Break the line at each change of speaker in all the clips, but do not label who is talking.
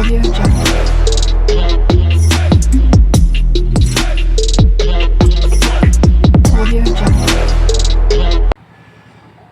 Audio Jungle. Audio Jungle.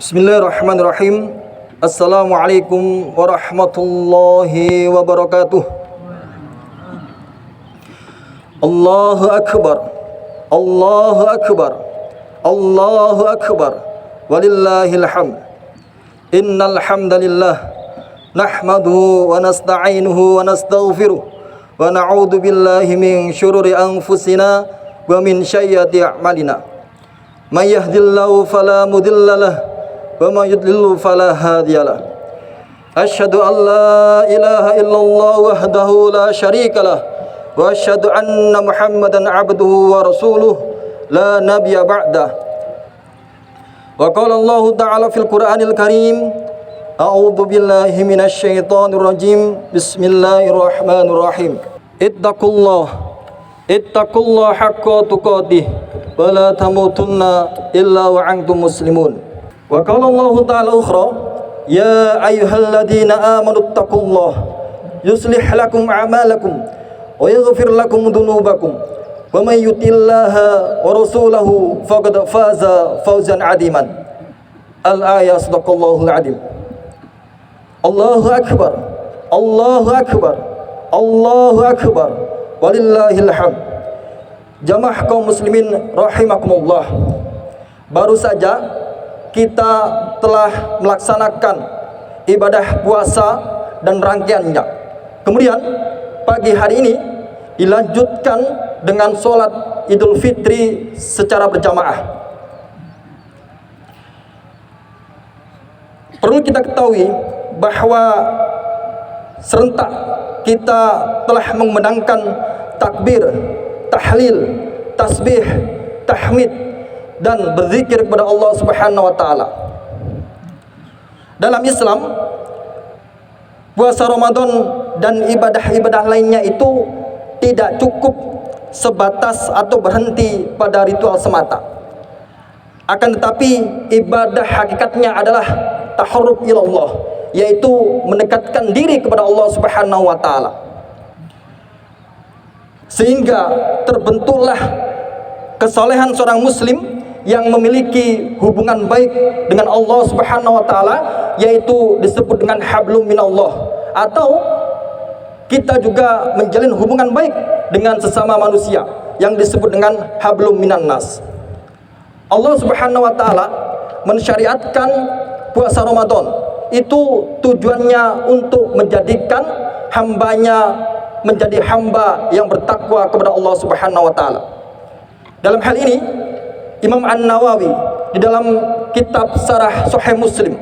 Bismillahirrahmanirrahim. Assalamualaikum warahmatullahi wabarakatuh. Allahu Akbar. Allahu Akbar. Allahu Akbar. Walillahil hamd. Innal hamdalillah nahmaduhu wa nasta'inuhu wa nastaghfiruh wa na'udzu billahi min syururi anfusina wa min sayyiati a'malina. May yahdihillahu fala mudilla lahu wa may yudlil fala hadiya lahu. Asyhadu an la ilaha illallah wahdahu la syarika lahu wa asyhadu anna Muhammadan 'abduhu wa rasuluh la nabiyya ba'dah. Wa qala Allah ta'ala fil Qur'anil Karim, a'udzu billahi minasy syaithanir rajim. Bismillahirrahmanirrahim. Ittaqullaha haqqa tuqatih wa la tamutunna illa wa antum muslimun. Wa qala Allah ta'ala ukhra, ya ayyuhalladzina amanu ittaqullaha yuslih lakum a'malakum wa yaghfir lakum dhunubakum wa may yuti'illaha wa rasulahu faqad faza fawzan 'aziman. Al-ayat sadaqallahul 'azim. Allahu Akbar. Allahu Akbar. Allahu Akbar. Walillahil hamd. Jamaah kaum muslimin rahimakumullah. Baru saja kita telah melaksanakan ibadah puasa dan rangkaiannya. Kemudian pagi hari ini dilanjutkan dengan sholat Idul Fitri secara berjamaah. Perlu kita ketahui bahwa serentak kita telah memandangkan takbir, tahlil, tasbih, tahmid dan berzikir kepada Allah Subhanahu wa taala. Dalam Islam, puasa Ramadan dan ibadah-ibadah lainnya itu tidak cukup sebatas atau berhenti pada ritual semata. Akan tetapi ibadah hakikatnya adalah taharrub ilallah, yaitu mendekatkan diri kepada Allah Subhanahu wa taala. Sehingga terbentuklah kesalehan seorang muslim yang memiliki hubungan baik dengan Allah Subhanahu wa taala, yaitu disebut dengan hablum minallah, atau kita juga menjalin hubungan baik dengan sesama manusia yang disebut dengan hablum minannas. Allah Subhanahu wa taala mensyariatkan puasa Ramadan itu tujuannya untuk menjadikan hambanya menjadi hamba yang bertakwa kepada Allah Subhanahu wa taala. Dalam hal ini Imam An-Nawawi di dalam kitab Syarah Sahih Muslim,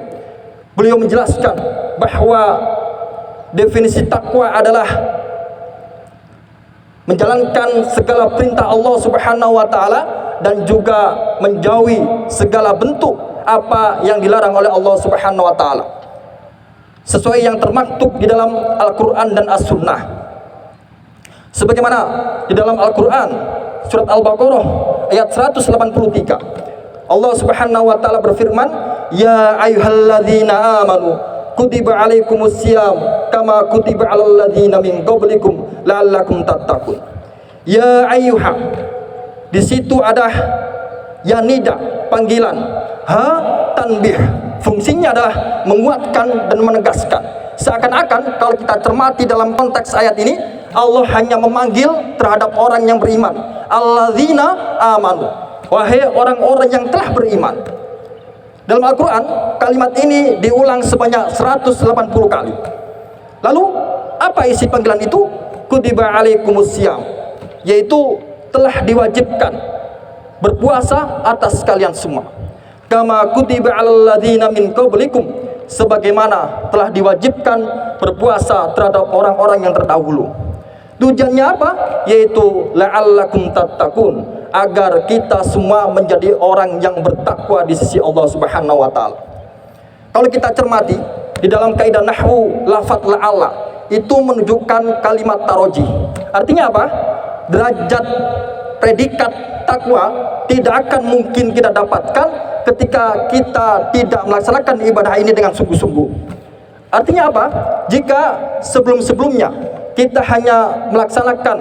beliau menjelaskan bahwa definisi takwa adalah menjalankan segala perintah Allah Subhanahu wa taala dan juga menjauhi segala bentuk apa yang dilarang oleh Allah Subhanahu wa taala, sesuai yang termaktub di dalam Al-Qur'an dan As-Sunnah. Sebagaimana di dalam Al-Qur'an surat Al-Baqarah ayat 183, Allah Subhanahu wa taala berfirman, ya ayyuhalladzina amanu kutiba alaikumusiyam kama kutiba alal ladzina min qablikum la'allakum tattaqun. Ya ayyuha, di situ ada ya nida, panggilan, ha tanbih, fungsinya adalah menguatkan dan menegaskan. Seakan-akan kalau kita cermati dalam konteks ayat ini, Allah hanya memanggil terhadap orang yang beriman, alladzina amanu, wahai orang-orang yang telah beriman. Dalam Al-Quran kalimat ini diulang sebanyak 180 kali. Lalu apa isi panggilan itu? Kutiba alaikumusiyam, yaitu telah diwajibkan berpuasa atas kalian semua. Kama kutiba alal ladzina min qablikum, sebagaimana telah diwajibkan berpuasa terhadap orang-orang yang terdahulu. Tujuannya apa? Yaitu la'allakum tattaqun, agar kita semua menjadi orang yang bertakwa di sisi Allah Subhanahu wa taala. Kalau kita cermati di dalam kaidah nahwu, lafaz la'alla itu menunjukkan kalimat taroji. Artinya apa? Derajat predikat takwa tidak akan mungkin kita dapatkan ketika kita tidak melaksanakan ibadah ini dengan sungguh-sungguh. Artinya apa? Jika sebelum-sebelumnya kita hanya melaksanakan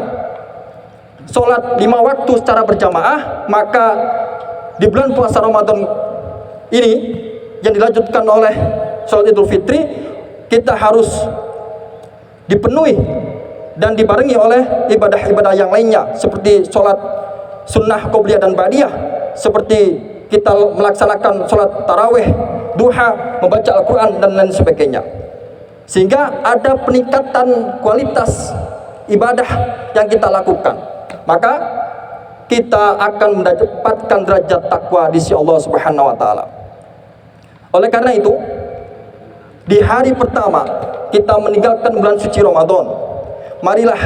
sholat 5 waktu secara berjamaah, maka di bulan puasa Ramadan ini yang dilanjutkan oleh sholat Idul Fitri, kita harus dipenuhi dan dibarengi oleh ibadah-ibadah yang lainnya seperti sholat sunnah qobliyah dan ba'diyah, seperti kita melaksanakan sholat tarawih, duha, membaca Al-Quran dan lain sebagainya, sehingga ada peningkatan kualitas ibadah yang kita lakukan. Maka kita akan mendapatkan derajat takwa di sisi Allah Subhanahu wa taala. Oleh karena itu, di hari pertama kita meninggalkan bulan suci Ramadan, marilah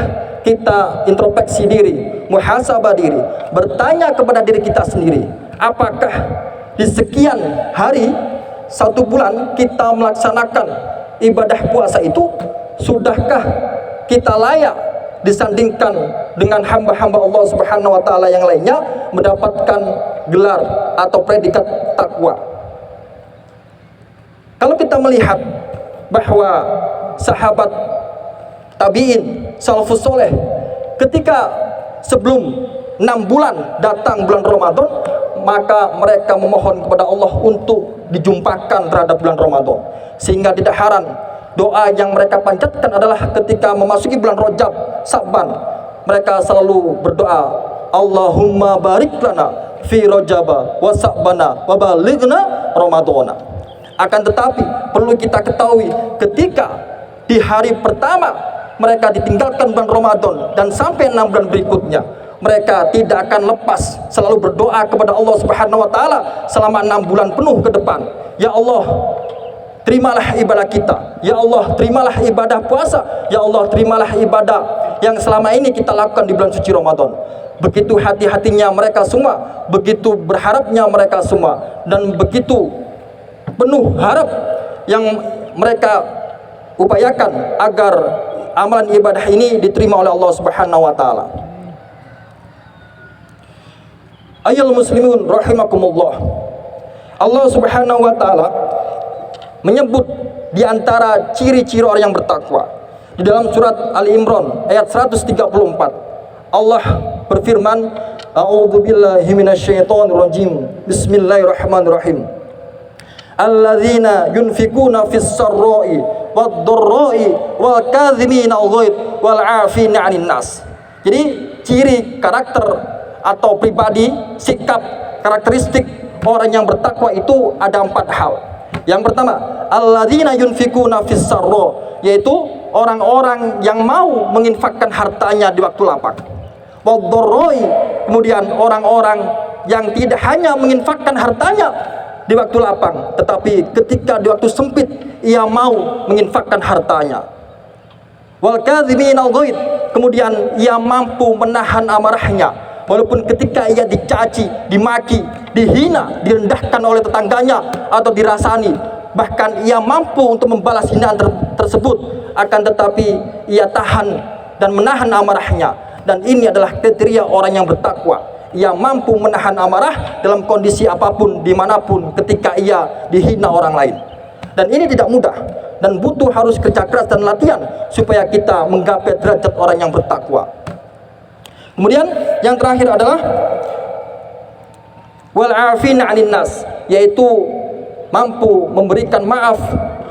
kita introspeksi diri, muhasabah diri, bertanya kepada diri kita sendiri, apakah di sekian hari 1 bulan kita melaksanakan ibadah puasa itu, sudahkah kita layak disandingkan dengan hamba-hamba Allah Subhanahu wa taala yang lainnya mendapatkan gelar atau predikat takwa. Kalau kita melihat bahwa sahabat tabi'in, salafus soleh, ketika sebelum 6 bulan datang bulan Ramadan, maka mereka memohon kepada Allah untuk dijumpakan terhadap bulan Ramadan. Sehingga tidak heran doa yang mereka panjatkan adalah ketika memasuki bulan Rajab, Sa'ban, mereka selalu berdoa, Allahumma barik lana fi Rajaba wa Sa'bana wa balighna Ramadana. Akan tetapi perlu kita ketahui, ketika di hari pertama mereka ditinggalkan bulan Ramadan dan sampai 6 bulan berikutnya, mereka tidak akan lepas selalu berdoa kepada Allah Subhanahu wa taala selama 6 bulan penuh ke depan. Ya Allah, terimalah ibadah kita. Ya Allah, terimalah ibadah puasa. Ya Allah, terimalah ibadah yang selama ini kita lakukan di bulan suci Ramadan. Begitu hati-hatinya mereka semua, begitu berharapnya mereka semua, dan begitu penuh harap yang mereka upayakan agar amalan ibadah ini diterima oleh Allah Subhanahu wa taala. Ayyuhal muslimun rahimakumullah. Allah Subhanahu wa taala menyebut di antara ciri-ciri orang yang bertakwa di dalam surat Ali Imran ayat 134. Allah berfirman, a'udzubillahi minasyaitonir rajim. Bismillahirrahmanirrahim. Alladzina yunfikuna fis sarra'i wad-dharra'i wal kadhimina al-ghaidh wal 'afina 'anil nas. Jadi ciri karakter atau pribadi, sikap, karakteristik orang yang bertakwa itu ada 4 hal. Yang pertama, alladzina yunfikuna fis sarra, yaitu orang-orang yang mau menginfakkan hartanya di waktu lapang. Wad-dharra'i, kemudian orang-orang yang tidak hanya menginfakkan hartanya di waktu lapang, tetapi ketika di waktu sempit ia mau menginfakkan hartanya. Wal kadhimina al-ghaidh, kemudian ia mampu menahan amarahnya walaupun ketika ia dicaci, dimaki, dihina, direndahkan oleh tetangganya atau dirasani, bahkan ia mampu untuk membalas hinaan tersebut, akan tetapi ia tahan dan menahan amarahnya. Dan ini adalah kriteria orang yang bertakwa. Ia mampu menahan amarah dalam kondisi apapun, dimanapun, ketika ia dihina orang lain. Dan ini tidak mudah dan butuh harus kerja keras dan latihan supaya kita menggapai derajat orang yang bertakwa. Kemudian yang terakhir adalah wal 'afina 'anil nas, yaitu mampu memberikan maaf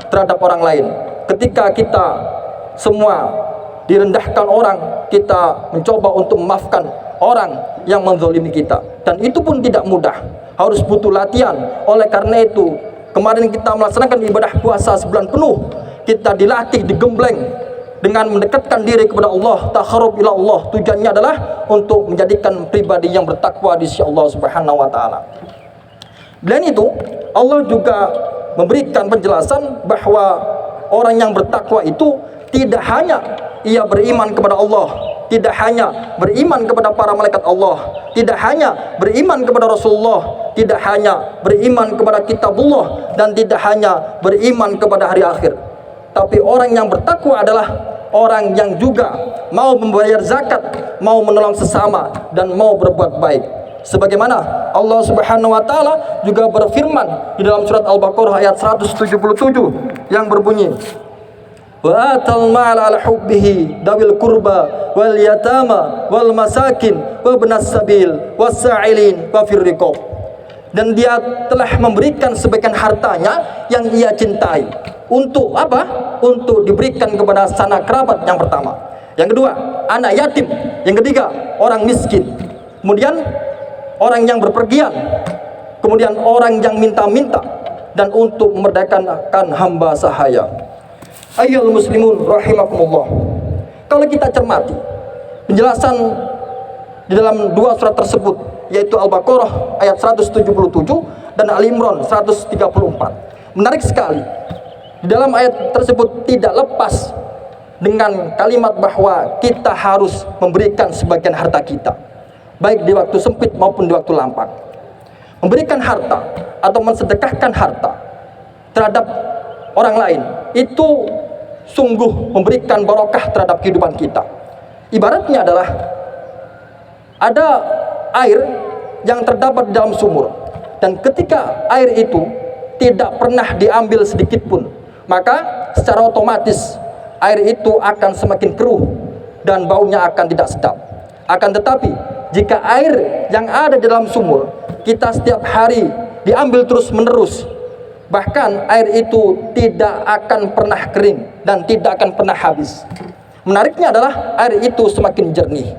terhadap orang lain. Ketika kita semua direndahkan orang, kita mencoba untuk memaafkan orang yang menzalimi kita, dan itu pun tidak mudah, harus butuh latihan. Oleh karena itu, kemarin kita melaksanakan ibadah puasa sebulan penuh, kita dilatih, digembleng dengan mendekatkan diri kepada Allah, taqarrub ila Allah. Tujuannya adalah untuk menjadikan pribadi yang bertakwa di sisi Allah Subhanahu wa taala. Dan itu Allah juga memberikan penjelasan bahwa orang yang bertakwa itu tidak hanya ia beriman kepada Allah, tidak hanya beriman kepada para malaikat Allah, tidak hanya beriman kepada Rasulullah, tidak hanya beriman kepada kitabullah, dan tidak hanya beriman kepada hari akhir. Tapi orang yang bertakwa adalah orang yang juga mau membayar zakat, mau menolong sesama, dan mau berbuat baik. Sebagaimana Allah Subhanahu wa taala juga berfirman di dalam surat Al-Baqarah ayat 177 yang berbunyi, wa atal ma'ala ala hubbihi dawil kurba wal yatama wal masakin wa ibnas sabil wassa'ilin wa fir riqab. Dan dia telah memberikan sebagian hartanya yang ia cintai untuk apa? Untuk diberikan kepada sanak kerabat yang pertama. Yang kedua, anak yatim. Yang ketiga, orang miskin. Kemudian orang yang berpergian. Kemudian orang yang minta-minta, dan untuk memerdekakan hamba sahaya. Ayyuhal muslimun rahimakumullah. Kalau kita cermati penjelasan di dalam dua surat tersebut, yaitu Al-Baqarah ayat 177 dan Al-Imran 134. Menarik sekali. Di dalam ayat tersebut tidak lepas dengan kalimat bahwa kita harus memberikan sebagian harta kita, baik di waktu sempit maupun di waktu lapang. Memberikan harta atau mensedekahkan harta terhadap orang lain itu sungguh memberikan barokah terhadap kehidupan kita. Ibaratnya adalah ada air yang terdapat di dalam sumur, dan ketika air itu tidak pernah diambil sedikit pun, maka secara otomatis air itu akan semakin keruh dan baunya akan tidak sedap. Akan tetapi jika air yang ada di dalam sumur kita setiap hari diambil terus menerus, bahkan air itu tidak akan pernah kering dan tidak akan pernah habis. Menariknya adalah air itu semakin jernih.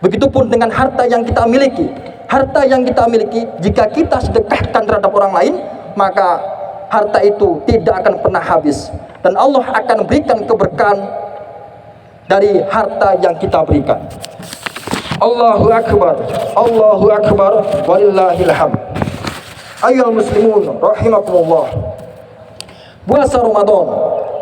Begitupun dengan harta yang kita miliki. Harta yang kita miliki, jika kita sedekahkan terhadap orang lain, maka harta itu tidak akan pernah habis, dan Allah akan berikan keberkahan dari harta yang kita berikan. Allahu Akbar, Allahu Akbar, walillahil hamd. Ayyuhal muslimun rahimakumullah. Puasa Ramadan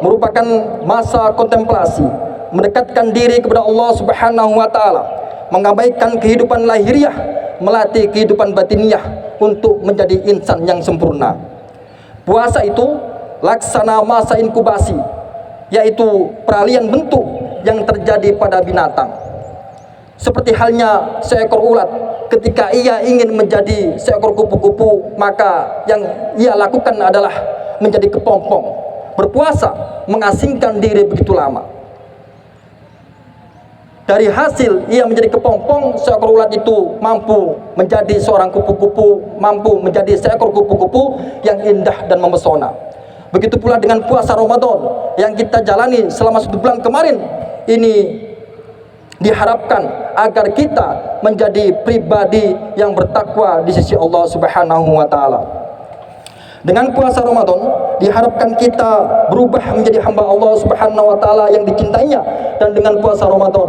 merupakan masa kontemplasi, mendekatkan diri kepada Allah Subhanahu wa taala, mengabaikan kehidupan lahiriah, melatih kehidupan batiniah untuk menjadi insan yang sempurna. Puasa itu laksana masa inkubasi, yaitu peralihan bentuk yang terjadi pada binatang. Seperti halnya seekor ulat, ketika ia ingin menjadi seekor kupu-kupu, maka yang ia lakukan adalah menjadi kepompong. Berpuasa mengasingkan diri begitu lama. Dari hasil ia menjadi kepompong, seekor ulat itu mampu menjadi seorang kupu-kupu, mampu menjadi seekor kupu-kupu yang indah dan memesona. Begitu pula dengan puasa Ramadan yang kita jalani selama 1 bulan kemarin ini, diharapkan agar kita menjadi pribadi yang bertakwa di sisi Allah Subhanahu wa taala. Dengan puasa Ramadan diharapkan kita berubah menjadi hamba Allah Subhanahu wa taala yang dicintainya, dan dengan puasa Ramadan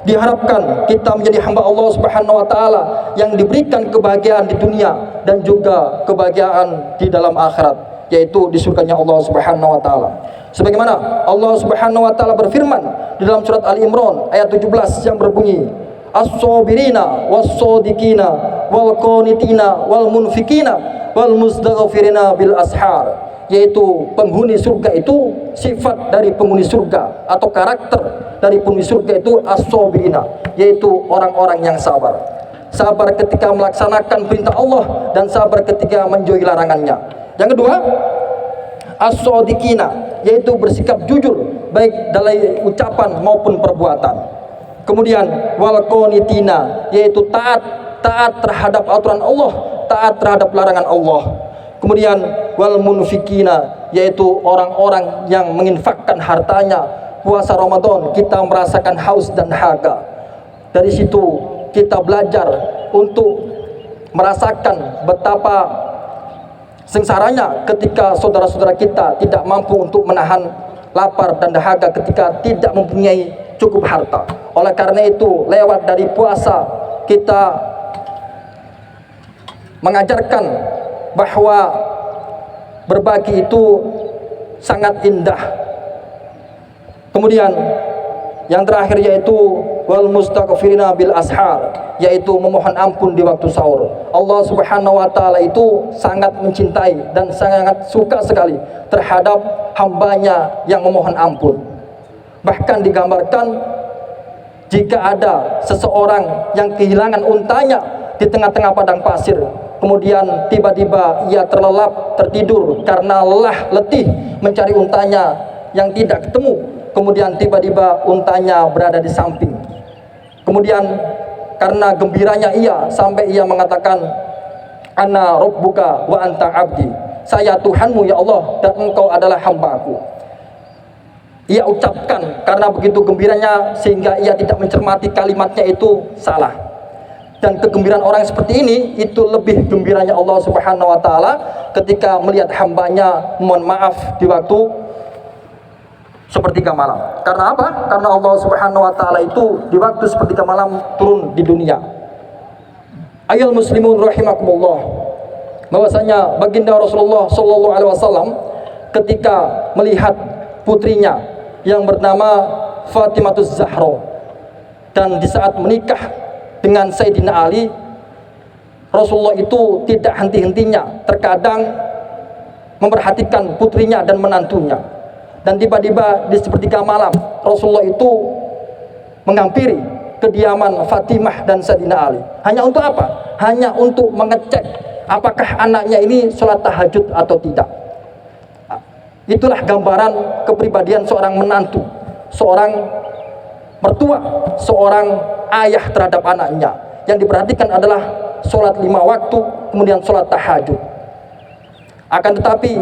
diharapkan kita menjadi hamba Allah Subhanahu wa taala yang diberikan kebahagiaan di dunia dan juga kebahagiaan di dalam akhirat, yaitu di surganya Allah Subhanahu wa taala. Sebagaimana Allah Subhanahu wa taala berfirman di dalam surat Al-Imran ayat 17 yang berbunyi, as-sabirina was-sadiqina wal qanitina wal munfikina wal mustaghfirina bil ashar, yaitu penghuni surga itu, sifat dari penghuni surga atau karakter dari penghuni surga itu as-sabirina, yaitu orang-orang yang sabar. Sabar ketika melaksanakan perintah Allah dan sabar ketika menjauhi larangannya. Yang kedua, as-sadiqina, yaitu bersikap jujur baik dalam ucapan maupun perbuatan. Kemudian wal qanitina, yaitu taat terhadap aturan Allah, taat terhadap larangan Allah. Kemudian wal munfikina, yaitu orang-orang yang menginfakkan hartanya. Puasa Ramadan kita merasakan haus dan dahaga. Dari situ kita belajar untuk merasakan betapa sengsaranya ketika saudara-saudara kita tidak mampu untuk menahan lapar dan dahaga ketika tidak mempunyai cukup harta. Oleh karena itu, lewat dari puasa kita mengajarkan bahwa berbagi itu sangat indah. Kemudian yang terakhir yaitu wal mustaghfirina bil ashar, yaitu memohon ampun di waktu sahur. Allah Subhanahu wa taala itu sangat mencintai dan sangat suka sekali terhadap hambanya yang memohon ampun. Bahkan digambarkan jika ada seseorang yang kehilangan untanya di tengah-tengah padang pasir, kemudian tiba-tiba ia terlelap tertidur karena lelah letih mencari untanya yang tidak ketemu. Kemudian tiba-tiba untanya berada di samping. Kemudian karena gembiranya ia sampai ia mengatakan, ana rabbuka wa anta abdi. Saya Tuhanmu ya Allah dan engkau adalah hambaku. Ia ucapkan karena begitu gembiranya sehingga ia tidak mencermati kalimatnya itu salah. Dan kegembiraan orang seperti ini itu lebih gembiranya Allah Subhanahu wa taala ketika melihat hambanya mohon maaf di waktu sepertiga malam. Karena apa? Karena Allah Subhanahu wa taala itu di waktu sepertiga malam turun di dunia. Ayol muslimun rahimakumullah, bahwasanya baginda Rasulullah sallallahu alaihi wasallam ketika melihat putrinya yang bernama Fatimatuz Zahra, dan di saat menikah dengan Sayyidina Ali, Rasulullah itu tidak henti-hentinya terkadang memperhatikan putrinya dan menantunya. Dan tiba-tiba di sepertiga malam Rasulullah itu menghampiri kediaman Fatimah dan Sayyidina Ali. Hanya untuk apa? Hanya untuk mengecek apakah anaknya ini sholat tahajud atau tidak. Itulah gambaran kepribadian seorang menantu, seorang mertua, seorang ayah terhadap anaknya. Yang diperhatikan adalah sholat 5 waktu, kemudian sholat tahajud. Akan tetapi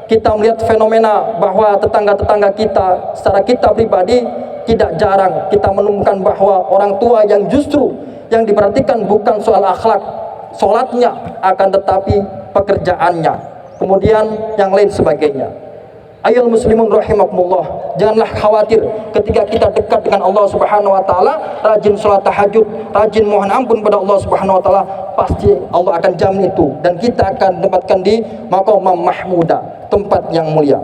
kita melihat fenomena bahwa tetangga-tetangga kita, secara kita pribadi, tidak jarang kita menemukan bahwa orang tua yang justru yang diperhatikan bukan soal akhlak sholatnya, akan tetapi pekerjaannya, kemudian yang lain sebagainya. Ayol muslimun rahimakumullah, janganlah khawatir ketika kita dekat dengan Allah Subhanahu wa taala, rajin sholat tahajud, rajin mohon ampun pada Allah Subhanahu wa taala, pasti Allah akan jamin itu dan kita akan dapatkan di maqam mahmuda, tempat yang mulia.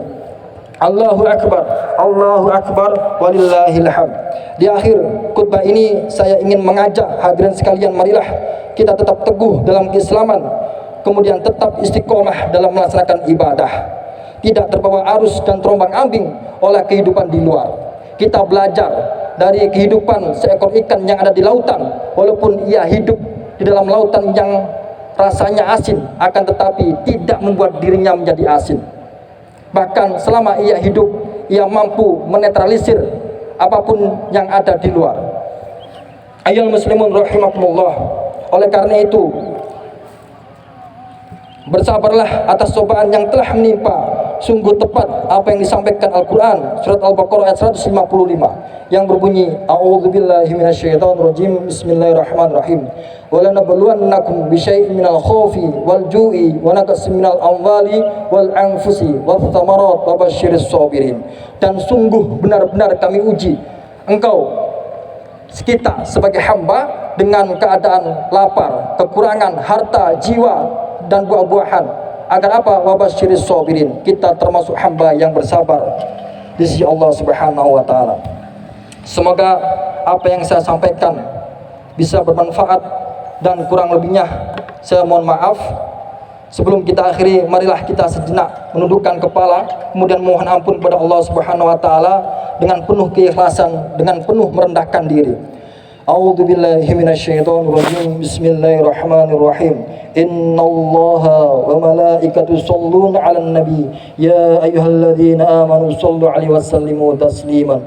Allahu akbar walillahil hamd. Di akhir khutbah ini saya ingin mengajak hadirin sekalian, marilah kita tetap teguh dalam keislaman, kemudian tetap istiqomah dalam melaksanakan ibadah, tidak terbawa arus dan terombang-ambing oleh kehidupan di luar. Kita belajar dari kehidupan seekor ikan yang ada di lautan, walaupun ia hidup di dalam lautan yang rasanya asin, akan tetapi tidak membuat dirinya menjadi asin. Bahkan selama ia hidup, ia mampu menetralisir apapun yang ada di luar. Ayol muslimun rahimakumullah, oleh karena itu bersabarlah atas cobaan yang telah menimpa. Sungguh tepat apa yang disampaikan Al-Quran surat Al-Baqarah ayat 155 yang berbunyi, a'udzubillahi minasyaitonirrajim, bismillahirrahmanirrahim, walanabluwannakum bisyai'in minal khawfi wal ju'i wa naqsin minal amwali wal anfusi wath thamarat wa basyiris sabirin. Dan sungguh benar-benar kami uji engkau, kita sebagai hamba, dengan keadaan lapar, kekurangan harta, jiwa dan buah-buahan. Agar apa? Wabasyiris sabirin, kita termasuk hamba yang bersabar di sisi Allah Subhanahu wa taala. Semoga apa yang saya sampaikan bisa bermanfaat, dan kurang lebihnya saya mohon maaf. Sebelum kita akhiri, marilah kita sejenak menundukkan kepala, kemudian mohon ampun kepada Allah Subhanahu wa taala dengan penuh keikhlasan, dengan penuh merendahkan diri. A'udzu billahi minasyaitonir rajim. Bismillahirrahmanirrahim. Innallaha wa malaikatahu yusholluna 'alan nabi ya ayyuhalladzina amanu shollu 'alaihi wa sallimu tasliman.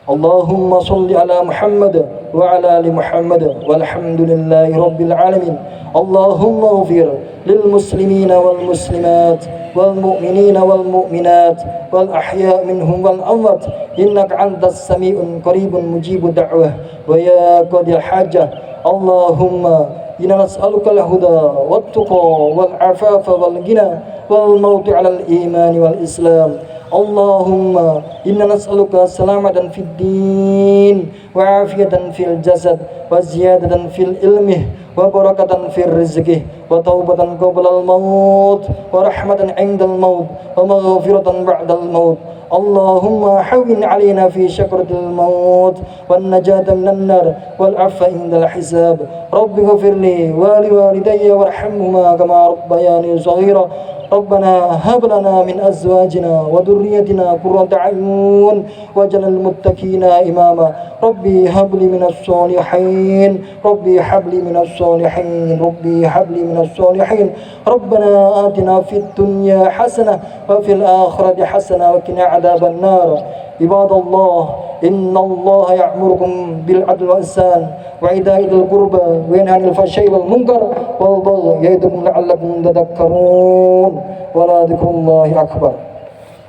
Allahumma sholli ala Muhammad wa ala ali Muhammad walhamdulillahi rabbil alamin. Allahumma ighfir lil muslimina wal muslimat wal mu'minina wal mu'minat wal ahya' minhum wal amwat innaka antas sami'un qaribun mujibud da'wah wa ya qadil hajah. Allahumma inna nas'aluka al-huda wat tuqa wal afafa wal ghina wal mauti 'alal iman wal islam. Allahumma inna nas'aluka salamatan fid din wa afiyatan fil jasad wa ziyadatan fil ilmi wa barakatan fil rizqi wa taubatan qabla al maut wa rahmatan 'indal maut wa maghfiratan ba'dal maut. Allahumma hawwin 'alaina fi syakaratil maut wan najata minan nar wal 'afwa indal hisab. Rabbi ighfirli wa li walidayya warhamhuma kama rabbayani shaghira. Rabbana hab lana min azwajina wa dhurriyyatina qurrata a'yun waj'alna lil muttaqina imama. Rabbi hab li minas shalihin. Rabbi hab li minas
الصالحين ربي هب لي من الصالحين ربنا آتنا في الدنيا حسنة وفي الآخرة حسنة وقنا عذاب النار عباد الله إن الله يأمركم بالعدل والإحسان وإيتاء ذي القربى وينهى عن الفحشاء والمنكر والبغي يعظكم لعلكم تذكرون ولذكر الله أكبر.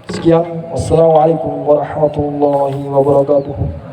Sekian, wassalamualaikum warahmatullahi wabarakatuh.